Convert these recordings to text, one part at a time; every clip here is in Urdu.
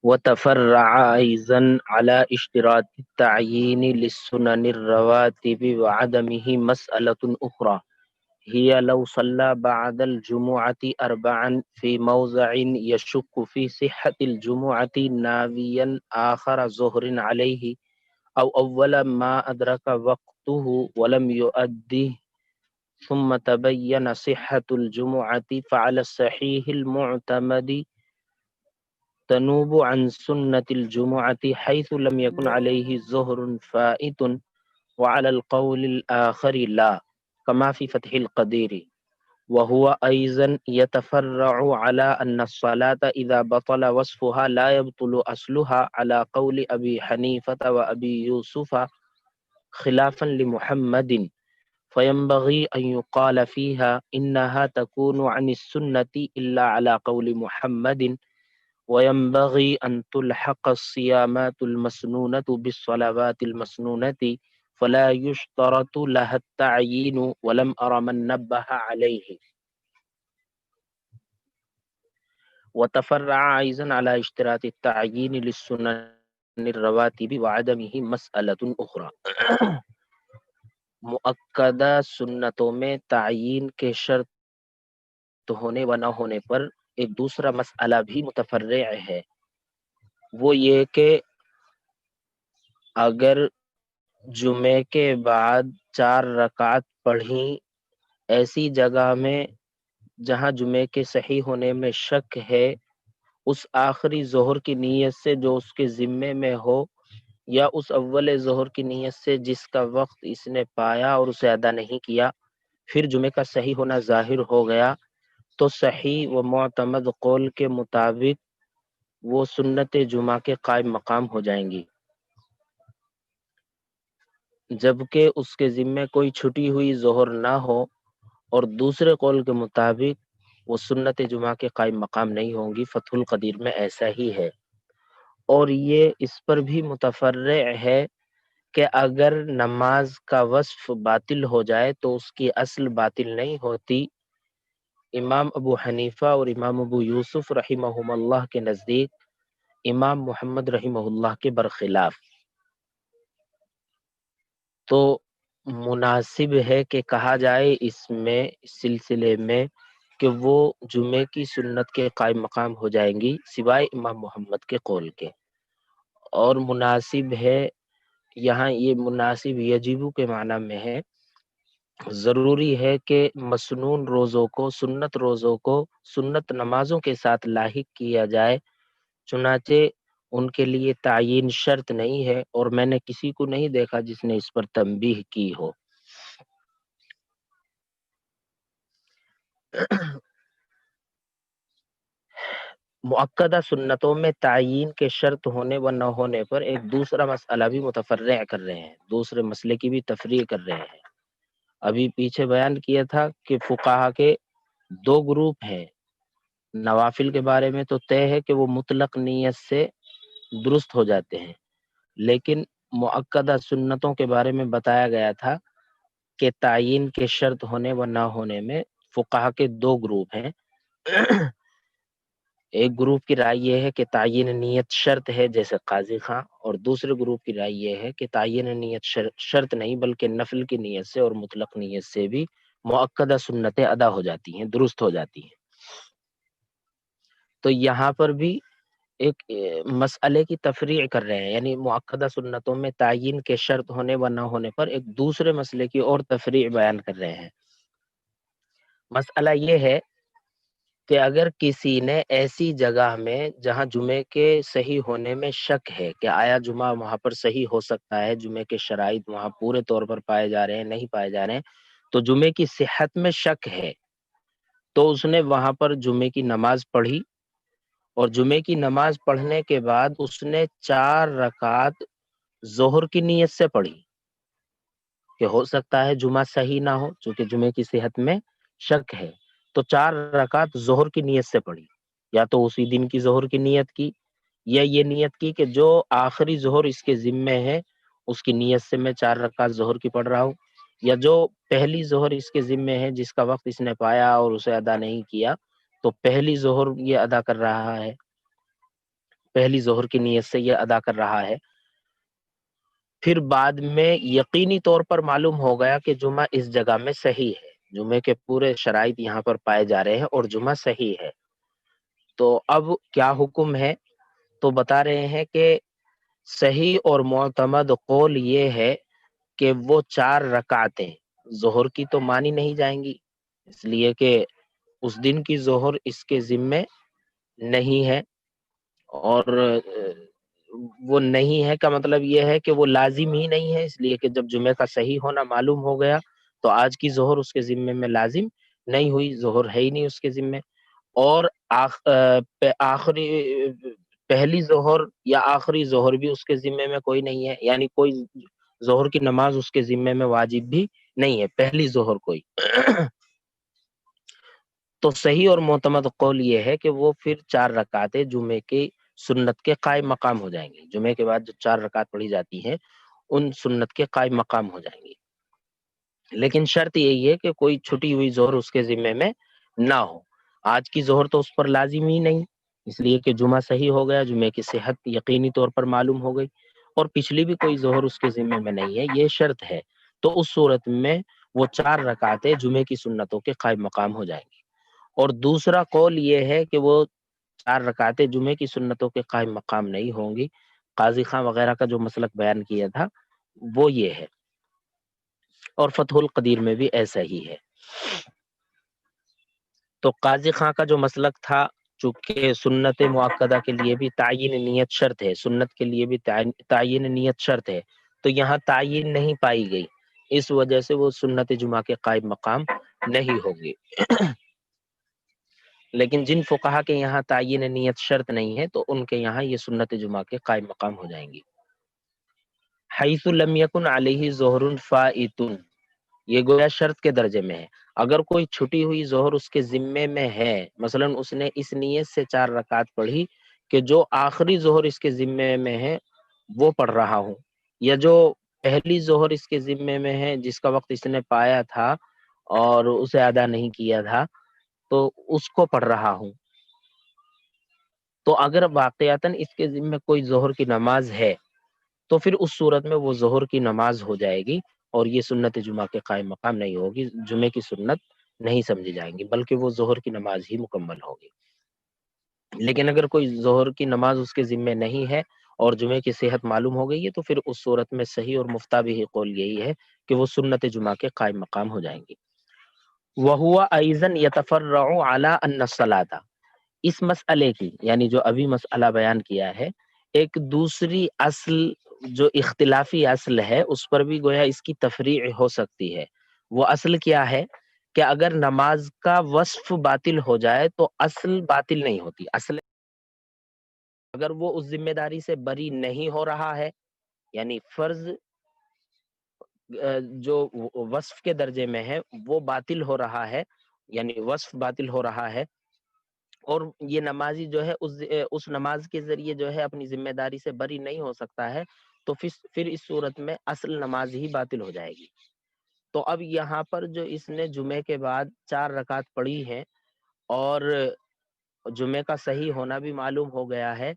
وتفرع أيضا على اشتراط التعيين للسنن الرواتب وعدمه مسألة أخرى، هي لو صلى بعد الجمعة أربعا في موضع يشك في صحة الجمعة ناويا آخر ظهر عليه، أو أول ما أدرك وقته ولم يؤده ثم تبين صحة الجمعة، فعلى الصحيح المعتمد تنوب عن سنة الجمعة حيث لم يكن عليه ظهر فائت، وعلى القول الآخر لا، كما في فتح القدير. وهو أيضا يتفرع على أن الصلاة إذا بطل وصفها لا يبطل أصلها على قول أبي حنيفة وأبي يوسف خلافا لمحمد، فينبغي أن يقال فيها إنها تكون عن السنة إلا على قول محمد، وينبغي أن تلحق الصيامات المسنونة بالصلوات المسنونة فلا يشترط لها التعيين، ولم أر من نبه عليه. وتفرع أيضا على اشتراط التعيين للسنن الرواتب وعدمه مسألة أخرى. مؤکدہ سنتوں میں تعین کے شرط ہونے و نہ ہونے پر ایک دوسرا مسئلہ بھی متفرع ہے، وہ یہ کہ اگر جمعے کے بعد 4 رکعت پڑھیں ایسی جگہ میں جہاں جمعے کے صحیح ہونے میں شک ہے، اس آخری ظہر کی نیت سے جو اس کے ذمے میں ہو، یا اس اول ظہر کی نیت سے جس کا وقت اس نے پایا اور اسے ادا نہیں کیا، پھر جمعے کا صحیح ہونا ظاہر ہو گیا، تو صحیح و معتمد قول کے مطابق وہ سنت جمعہ کے قائم مقام ہو جائیں گی، جبکہ اس کے ذمے کوئی چھٹی ہوئی ظہر نہ ہو، اور دوسرے قول کے مطابق وہ سنت جمعہ کے قائم مقام نہیں ہوں گی۔ فتح القدیر میں ایسا ہی ہے۔ اور یہ اس پر بھی متفرع ہے کہ اگر نماز کا وصف باطل ہو جائے تو اس کی اصل باطل نہیں ہوتی۔ امام ابو حنیفہ اور امام ابو یوسف رحمہم اللہ کے نزدیک امام محمد رحمہ اللہ کے برخلاف، تو مناسب ہے کہ کہا جائے اس میں، اس سلسلے میں، کہ وہ جمعے کی سنت کے قائم مقام ہو جائیں گی سوائے امام محمد کے قول کے۔ اور مناسب ہے، یہاں یہ مناسب یجب کے معنی میں ہے، ضروری ہے کہ مسنون روزوں کو، سنت روزوں کو سنت نمازوں کے ساتھ لاحق کیا جائے، چنانچہ ان کے لیے تعیین شرط نہیں ہے، اور میں نے کسی کو نہیں دیکھا جس نے اس پر تنبیہ کی ہو۔ مؤکدہ سنتوں میں تعیین کے شرط ہونے و نہ ہونے پر ایک دوسرا مسئلہ بھی متفرع کر رہے ہیں، دوسرے مسئلے کی بھی تفریع کر رہے ہیں۔ ابھی پیچھے بیان کیا تھا کہ فقہا کے 2 گروپ ہیں، نوافل کے بارے میں تو طے ہے کہ وہ مطلق نیت سے درست ہو جاتے ہیں، لیکن مؤکدہ سنتوں کے بارے میں بتایا گیا تھا کہ تعیین کے شرط ہونے و نہ ہونے میں فقہا کے 2 گروپ ہیں۔ ایک گروپ کی رائے یہ ہے کہ تعین نیت شرط ہے جیسے قاضی خاں، اور دوسرے گروپ کی رائے یہ ہے کہ تعین نیت شرط نہیں بلکہ نفل کی نیت سے اور مطلق نیت سے بھی مؤکدہ سنتیں ادا ہو جاتی ہیں، درست ہو جاتی ہیں۔ تو یہاں پر بھی ایک مسئلے کی تفریع کر رہے ہیں، یعنی مؤکدہ سنتوں میں تعین کے شرط ہونے و نہ ہونے پر ایک دوسرے مسئلے کی اور تفریع بیان کر رہے ہیں۔ مسئلہ یہ ہے کہ اگر کسی نے ایسی جگہ میں جہاں جمعے کے صحیح ہونے میں شک ہے کہ آیا جمعہ وہاں پر صحیح ہو سکتا ہے، جمعے کے شرائط وہاں پورے طور پر پائے جا رہے ہیں نہیں پائے جا رہے ہیں، تو جمعے کی صحت میں شک ہے، تو اس نے وہاں پر جمعے کی نماز پڑھی، اور جمعے کی نماز پڑھنے کے بعد اس نے 4 رکعت ظہر کی نیت سے پڑھی کہ ہو سکتا ہے جمعہ صحیح نہ ہو، چونکہ جمعے کی صحت میں شک ہے، تو 4 رکعت ظہر کی نیت سے پڑھی، یا تو اسی دن کی ظہر کی نیت کی، یا یہ نیت کی کہ جو آخری ظہر اس کے ذمے ہے اس کی نیت سے میں 4 رکعت ظہر کی پڑھ رہا ہوں، یا جو پہلی ظہر اس کے ذمے ہے جس کا وقت اس نے پایا اور اسے ادا نہیں کیا، تو پہلی ظہر یہ ادا کر رہا ہے۔ پہلی ظہر کی نیت سے یہ ادا کر رہا ہے، پھر بعد میں یقینی طور پر معلوم ہو گیا کہ جمعہ اس جگہ میں صحیح ہے، جمعے کے پورے شرائط یہاں پر پائے جا رہے ہیں اور جمعہ صحیح ہے، تو اب کیا حکم ہے؟ تو بتا رہے ہیں کہ صحیح اور معتمد قول یہ ہے کہ وہ 4 رکعتیں ظہر کی تو مانی نہیں جائیں گی، اس لیے کہ اس دن کی ظہر اس کے ذمے نہیں ہے، اور وہ نہیں ہے کا مطلب یہ ہے کہ وہ لازم ہی نہیں ہے، اس لیے کہ جب جمعے کا صحیح ہونا معلوم ہو گیا تو آج کی ظہر اس کے ذمے میں لازم نہیں ہوئی، ظہر ہے ہی نہیں اس کے ذمے، اور آخری پہلی ظہر یا آخری ظہر بھی اس کے ذمے میں کوئی نہیں ہے، یعنی کوئی ظہر کی نماز اس کے ذمے میں واجب بھی نہیں ہے، پہلی ظہر کوئی تو صحیح اور معتمد قول یہ ہے کہ وہ پھر 4 رکعتیں جمعے کی سنت کے قائم مقام ہو جائیں گی، جمعے کے بعد جو 4 رکعت پڑھی جاتی ہیں ان سنت کے قائم مقام ہو جائیں گی، لیکن شرط یہی ہے کہ کوئی چھٹی ہوئی ظہر اس کے ذمے میں نہ ہو، آج کی ظہر تو اس پر لازم ہی نہیں، اس لیے کہ جمعہ صحیح ہو گیا، جمعے کی صحت یقینی طور پر معلوم ہو گئی، اور پچھلی بھی کوئی ظہر اس کے ذمے میں نہیں ہے، یہ شرط ہے، تو اس صورت میں وہ 4 رکعتیں جمعے کی سنتوں کے قائم مقام ہو جائیں گی، اور دوسرا قول یہ ہے کہ وہ 4 رکعتیں جمعے کی سنتوں کے قائم مقام نہیں ہوں گی، قاضی خان وغیرہ کا جو مسلک بیان کیا تھا وہ یہ ہے، اور فتح القدیر میں بھی ایسا ہی ہے، تو قاضی خان کا جو مسلک تھا چونکہ سنت مؤکدہ کے لیے بھی تعین نیت شرط ہے، سنت کے لیے بھی تعین نیت شرط ہے، تو یہاں تعین نہیں پائی گئی، اس وجہ سے وہ سنت جمعہ کے قائم مقام نہیں ہوگی لیکن جن فقہا کے یہاں تعین نیت شرط نہیں ہے تو ان کے یہاں یہ سنت جمعہ کے قائم مقام ہو جائیں گی۔ حیث لم یکن علیہ ظہر فائت، یہ گویا شرط کے درجے میں ہے، اگر کوئی چھٹی ہوئی ظہر اس کے ذمے میں ہے، مثلا اس نے اس نیت سے 4 رکعت پڑھی کہ جو آخری ظہر اس کے ذمے میں ہے وہ پڑھ رہا ہوں، یا جو پہلی ظہر اس کے ذمے میں ہے جس کا وقت اس نے پایا تھا اور اسے ادا نہیں کیا تھا تو اس کو پڑھ رہا ہوں، تو اگر واقعتاً اس کے ذمے کوئی ظہر کی نماز ہے تو پھر اس صورت میں وہ ظہر کی نماز ہو جائے گی، اور یہ سنت جمعہ کے قائم مقام نہیں ہوگی، جمعے کی سنت نہیں سمجھی جائیں گی، بلکہ وہ ظہر کی نماز ہی مکمل ہوگی۔ لیکن اگر کوئی ظہر کی نماز اس کے ذمے نہیں ہے اور جمعے کی صحت معلوم ہو گئی ہے تو پھر اس صورت میں صحیح اور مفتابی قول یہی ہے کہ وہ سنت جمعہ کے قائم مقام ہو جائیں گی۔ وَهُوَ أَيْضًا يَتَفَرَّعُ عَلَىٰ أَنَّ الصَّلَاةَ، اس مسئلے کی یعنی جو ابھی مسئلہ بیان کیا ہے ایک دوسری اصل جو اختلافی اصل ہے اس پر بھی گویا اس کی تفریع ہو سکتی ہے، وہ اصل کیا ہے کہ اگر نماز کا وصف باطل ہو جائے تو اصل باطل نہیں ہوتی، اصل اگر وہ اس ذمہ داری سے بری نہیں ہو رہا ہے، یعنی فرض جو وصف کے درجے میں ہے وہ باطل ہو رہا ہے، یعنی وصف باطل ہو رہا ہے، اور یہ نمازی جو ہے اس نماز کے ذریعے جو ہے اپنی ذمہ داری سے بری نہیں ہو سکتا ہے، تو پھر اس صورت میں اصل نماز ہی باطل ہو جائے گی۔ تو اب یہاں پر جو اس نے جمعے کے بعد 4 رکعت پڑھی ہے اور جمعے کا صحیح ہونا بھی معلوم ہو گیا ہے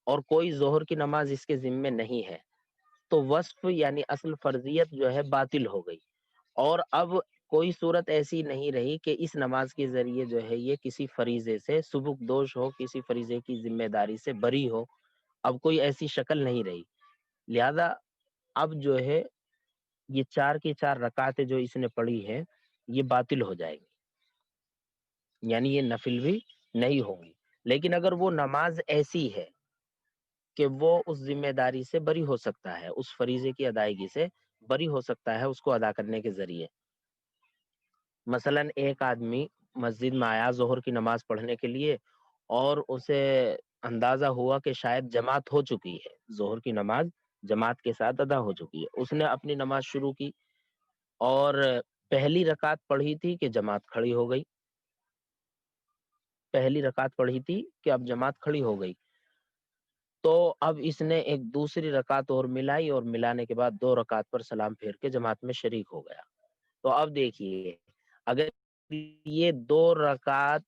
اور کوئی ظہر کی نماز اس کے ذمے نہیں ہے، تو وصف یعنی اصل فرضیت جو ہے باطل ہو گئی، اور اب کوئی صورت ایسی نہیں رہی کہ اس نماز کے ذریعے جو ہے یہ کسی فریضے سے سبک دوش ہو، کسی فریضے کی ذمہ داری سے بری ہو، اب کوئی ایسی شکل نہیں رہی، لہذا اب جو ہے یہ 4 کی 4 رکعتیں جو اس نے پڑھی ہے یہ باطل ہو جائے گی، یعنی یہ نفل بھی نہیں ہوں گی، لیکن اگر وہ نماز ایسی ہے کہ وہ اس ذمہ داری سے بری ہو سکتا ہے، اس فریضے کی ادائیگی سے بری ہو سکتا ہے اس کو ادا کرنے کے ذریعے، مثلا ایک آدمی مسجد میں آیا ظہر کی نماز پڑھنے کے لیے اور اسے اندازہ ہوا کہ شاید جماعت ہو چکی ہے، ظہر کی نماز جماعت کے ساتھ ادا ہو چکی ہے، اس نے اپنی نماز شروع کی اور پہلی رکعت پڑھی تھی کہ جماعت کھڑی ہو گئی، پہلی رکعت پڑھی تھی کہ اب جماعت کھڑی ہو گئی، تو اب اس نے ایک دوسری رکعت اور ملائی اور ملانے کے بعد 2 رکعت پر سلام پھیر کے جماعت میں شریک ہو گیا، تو اب دیکھیے اگر یہ 2 رکعت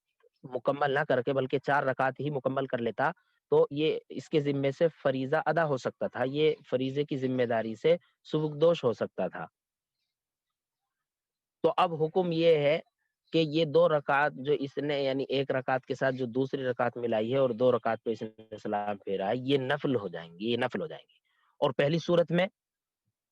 مکمل نہ کر کے بلکہ 4 رکعت ہی مکمل کر لیتا تو یہ اس کے ذمے سے فریضہ ادا ہو سکتا تھا، یہ فریضے کی ذمہ داری سے سبکدوش ہو سکتا تھا۔ تو اب حکم یہ ہے کہ یہ 2 رکعت جو اس نے یعنی 1 رکعت کے ساتھ جو دوسری رکعت ملائی ہے اور 2 رکعت پہ اس نے سلام پھیرا ہے، یہ نفل ہو جائیں گی، یہ نفل ہو جائیں گی۔ اور پہلی صورت میں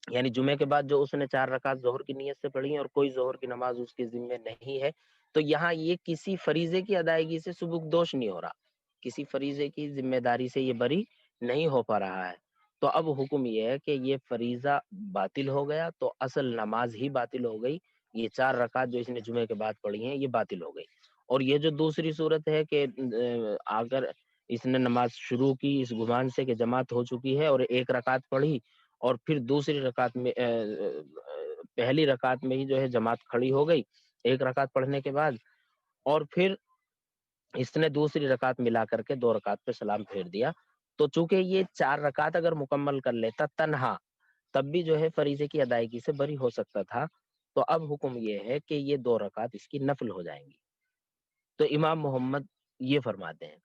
یعنی جمعے کے بعد جو اس نے 4 رکعت ظہر کی نیت سے پڑھی ہیں اور کوئی ظہر کی نماز اس کے ذمے نہیں ہے، تو یہاں یہ کسی فریضے کی ادائیگی سے سبکدوش نہیں ہو رہا، کسی فریضے کی ذمہ داری سے یہ بری نہیں ہو پا رہا ہے۔ تو اب حکم یہ ہے کہ یہ فریضہ باطل ہو گیا تو اصل نماز ہی باطل ہو گئی، یہ 4 رکعت جو اس نے جمعے کے بعد پڑھی ہیں یہ باطل ہو گئی۔ اور یہ جو دوسری صورت ہے کہ اگر اس نے نماز شروع کی اس گمان سے کہ جماعت ہو چکی ہے اور 1 رکعت پڑھی اور پھر دوسری رکعت میں پہلی رکعت میں ہی جو ہے جماعت کھڑی ہو گئی 1 رکعت پڑھنے کے بعد، اور پھر اس نے دوسری رکعت ملا کر کے 2 رکعت پہ سلام پھیر دیا، تو چونکہ یہ 4 رکعت اگر مکمل کر لیتا تنہا تب بھی جو ہے فریضے کی ادائیگی سے بری ہو سکتا تھا۔ تو اب حکم یہ ہے کہ یہ 2 رکعت اس کی نفل ہو جائیں گی۔ تو امام محمد یہ فرماتے ہیں،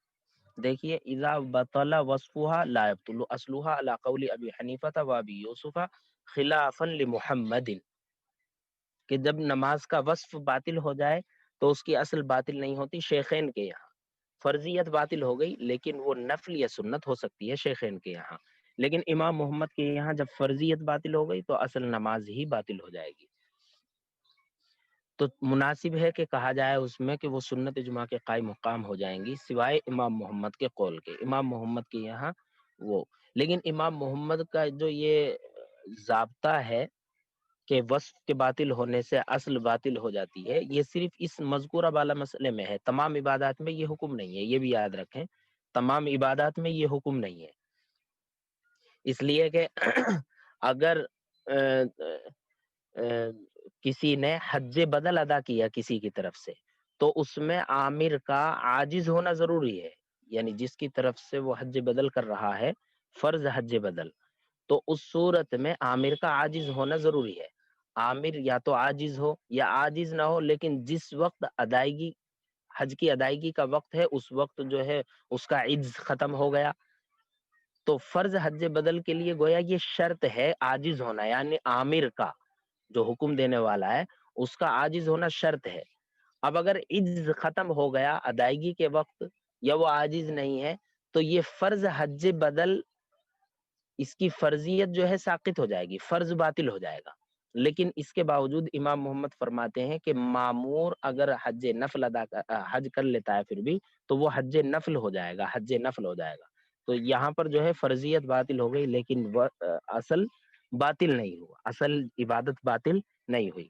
دیکھیے اذا بطل وصفها لا يبطل اصلها على قول ابی حنیفہ و ابی یوسف خلافا لمحمد، کہ جب نماز کا وصف باطل ہو جائے تو اس کی اصل باطل نہیں ہوتی شیخین کے یہاں، فرضیت باطل ہو گئی لیکن وہ نفل یا سنت ہو سکتی ہے شیخین کے یہاں، لیکن امام محمد کے یہاں جب فرضیت باطل ہو گئی تو اصل نماز ہی باطل ہو جائے گی۔ تو مناسب ہے کہ کہا جائے اس میں کہ وہ سنت جمعہ کے قائم مقام ہو جائیں گی سوائے امام محمد کے قول کے، امام محمد کے یہاں وہ، لیکن امام محمد کا جو یہ ضابطہ ہے کہ وصف کے باطل ہونے سے اصل باطل ہو جاتی ہے، یہ صرف اس مذکورہ بالا مسئلے میں ہے، تمام عبادات میں یہ حکم نہیں ہے، یہ بھی یاد رکھیں، تمام عبادات میں یہ حکم نہیں ہے، اس لیے کہ اگر کسی نے حج بدل ادا کیا کسی کی طرف سے تو اس میں عامر کا عاجز ہونا ضروری ہے، یعنی جس کی طرف سے وہ حج بدل کر رہا ہے فرض حج بدل، تو اس صورت میں عامر کا عاجز ہونا ضروری ہے۔ عامر یا تو عاجز ہو یا عاجز نہ ہو، لیکن جس وقت ادائیگی حج کی ادائیگی کا وقت ہے اس وقت جو ہے اس کا عجز ختم ہو گیا، تو فرض حج بدل کے لیے گویا یہ شرط ہے عاجز ہونا، یعنی عامر کا جو حکم دینے والا ہے اس کا عاجز ہونا شرط ہے۔ اب اگر عجز ختم ہو گیا ادائیگی کے وقت یا وہ عاجز نہیں ہے تو یہ فرض حج بدل اس کی فرضیت جو ہے ساقط ہو جائے گی، فرض باطل ہو جائے گا، لیکن اس کے باوجود امام محمد فرماتے ہیں کہ معمور اگر حج نفل حج کر لیتا ہے پھر بھی تو وہ حج نفل ہو جائے گا، حج نفل ہو جائے گا۔ تو یہاں پر جو ہے فرضیت باطل ہو گئی لیکن اصل باطل نہیں ہوا، اصل عبادت باطل نہیں ہوئی،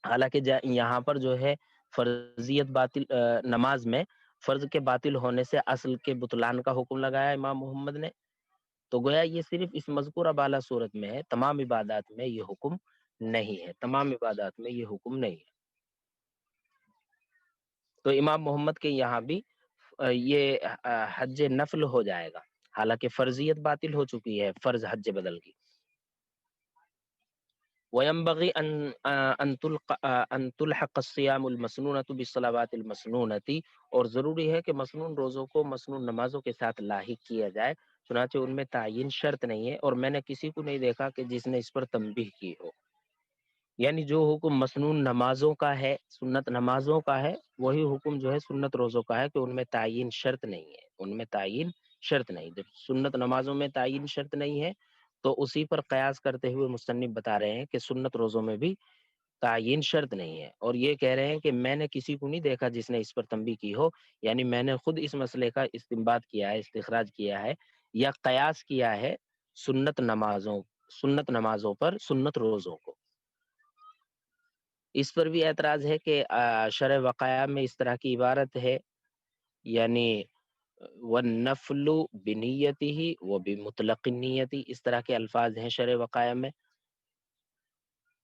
حالانکہ یہاں پر جو ہے فرضیت باطل نماز میں فرض کے باطل ہونے سے اصل کے بطلان کا حکم لگایا امام محمد نے، تو گویا یہ صرف اس مذکورہ بالا صورت میں ہے، تمام عبادات میں یہ حکم نہیں ہے، تمام عبادات میں یہ حکم نہیں ہے۔ تو امام محمد کے یہاں بھی یہ حج نفل ہو جائے گا، حالانکہ فرضیت باطل ہو چکی ہے فرض حج بدل کی۔ وَيَنبَغِي أَن تُلْحَقَ الصِّيَامُ الْمَسْنُونَةُ بِالصَّلَوَاتِ الْمَسْنُونَةِ، اور ضروری ہے کہ مسنون روزوں کو مسنون نمازوں کے ساتھ لاحق کیا جائے، چنانچہ ان میں تعین شرط نہیں ہے، اور میں نے کسی کو نہیں دیکھا کہ جس نے اس پر تنبیہ کی ہو، یعنی جو حکم مسنون نمازوں کا ہے سنت نمازوں کا ہے وہی حکم جو ہے سنت روزوں کا ہے کہ ان میں تعین شرط نہیں ہے، ان میں تعین شرط نہیں، جب سنت نمازوں میں تعین شرط نہیں ہے تو اسی پر قیاس کرتے ہوئے مصنف بتا رہے ہیں کہ سنت روزوں میں بھی تعین شرط نہیں ہے، اور یہ کہہ رہے ہیں کہ میں نے کسی کو نہیں دیکھا جس نے اس پر تنبیہ کی ہو، یعنی میں نے خود اس مسئلے کا استنباط کیا ہے، استخراج کیا ہے یا قیاس کیا ہے سنت نمازوں پر سنت روزوں کو۔ اس پر بھی اعتراض ہے کہ شرع وقایع میں اس طرح کی عبارت ہے، یعنی والنفل بنیتہ و بمطلق نیتی، اس طرح کے الفاظ ہیں شرع وقایع میں،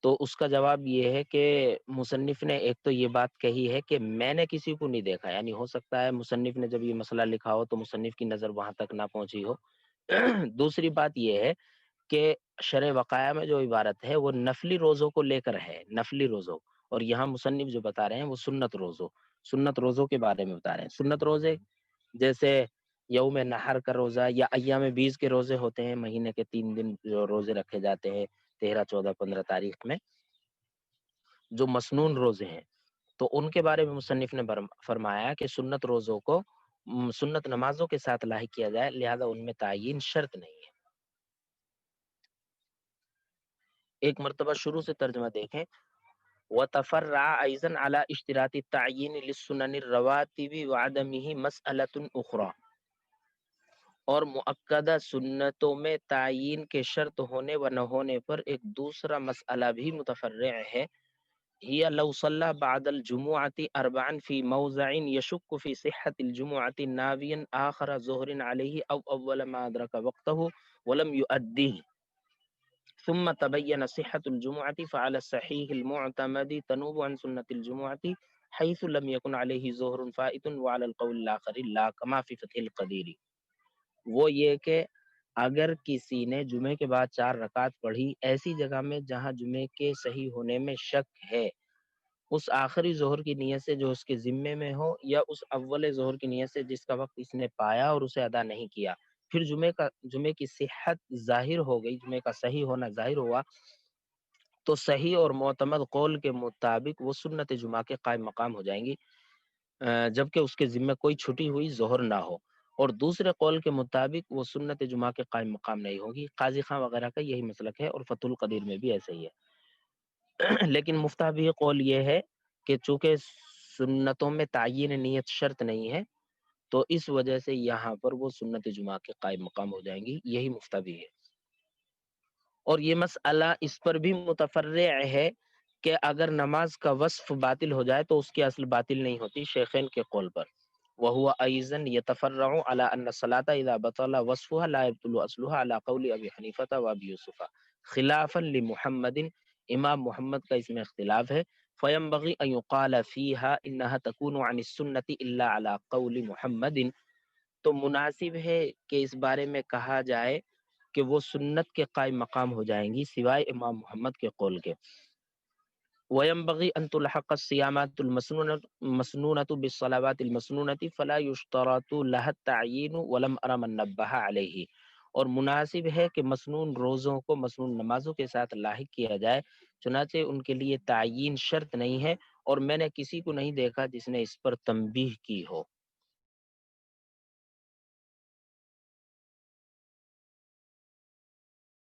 تو اس کا جواب یہ ہے کہ مصنف نے ایک تو یہ بات کہی ہے کہ میں نے کسی کو نہیں دیکھا، یعنی ہو سکتا ہے مصنف نے جب یہ مسئلہ لکھا ہو تو مصنف کی نظر وہاں تک نہ پہنچی ہو۔ دوسری بات یہ ہے کہ شرع وقایع میں جو عبارت ہے وہ نفلی روزوں کو لے کر ہے، نفلی روزوں، اور یہاں مصنف جو بتا رہے ہیں وہ سنت روزوں کے بارے میں بتا رہے ہیں، سنت روزے جیسے یوم نحر کا روزہ یا ایام 20 کے روزے ہوتے ہیں، مہینے کے 3 دن جو روزے رکھے جاتے ہیں 13 14 15 تاریخ میں، جو مسنون روزے ہیں، تو ان کے بارے میں مصنف نے فرمایا کہ سنت روزوں کو سنت نمازوں کے ساتھ لاحق کیا جائے، لہذا ان میں تعیین شرط نہیں ہے۔ ایک مرتبہ شروع سے ترجمہ دیکھیں، وتفرع ايضا على اشتراط التعيين للسنن الرواتب وعدمه مسألة اخرى، اور مؤکدہ سنتوں میں تعیین کے شرط ہونے و نہ ہونے پر ایک دوسرا مسئلہ بھی متفرع ہے، هي لو صلى بعد الجمعة أربعا في موضع يشك في صحة الجمعة ناويا آخر ظهر عليه أو أول ما أدرك وقته ولم يؤديه ثم تبين صحة الجمعة فعلى الصحيح المعتمد تنوب عن سنة الجمعة حيث لم يكن عليه ظهر فائت وعلى القول الآخر لا كما في فتح القدير۔ وہ یہ کہ اگر کسی نے جمعے کے بعد 4 رکعت پڑھی ایسی جگہ میں جہاں جمعے کے صحیح ہونے میں شک ہے، اس آخری ظہر کی نیت سے جو اس کے ذمے میں ہو، یا اس اول ظہر کی نیت سے جس کا وقت اس نے پایا اور اسے ادا نہیں کیا، پھر جمعے کی صحت ظاہر ہو گئی، جمعے کا صحیح ہونا ظاہر ہوا، تو صحیح اور معتمد قول کے مطابق وہ سنت جمعہ کے قائم مقام ہو جائیں گی، جبکہ اس کے ذمے کوئی چھٹی ہوئی ظہر نہ ہو، اور دوسرے قول کے مطابق وہ سنت جمعہ کے قائم مقام نہیں ہوگی۔ قاضی خان وغیرہ کا یہی مسلک ہے، اور فتح القدیر میں بھی ایسا ہی ہے۔ لیکن مفتابی قول یہ ہے کہ چونکہ سنتوں میں تعیین نیت شرط نہیں ہے، تو اس وجہ سے یہاں پر وہ سنت جمعہ کے قائم مقام ہو جائیں گی، یہی مفتابی ہے۔ اور یہ مسئلہ اس پر بھی متفرع ہے کہ اگر نماز کا وصف باطل ہو جائے تو اس کی اصل باطل نہیں ہوتی، شیخین کے قول پر۔ وهو ايضا يتفرع على ان الصلاه اذا بطل وصفها لا يبطل اصلها على قول ابي حنیفہ وابي يوسف خلافا لمحمد، امام محمد کا اس میں اختلاف ہے۔ فينبغي ان يقال فيها انها تكون عن السنه الا على قول محمد، تو مناسب ہے کہ اس بارے میں کہا جائے کہ وہ سنت کے قائم مقام ہو جائیں گی سوائے امام محمد کے قول کے۔ وينبغي أن تلحق الصيامات المسنونة بالصلوات المسنونة فلا يشترط لها التعيين ولم أر من نبه عليه، اور مناسب ہے کہ مسنون روزوں کو مسنون نمازوں کے ساتھ لاحق کیا جائے، چنانچہ ان کے لیے تعیین شرط نہیں ہے، اور میں نے کسی کو نہیں دیکھا جس نے اس پر تنبیہ کی ہو۔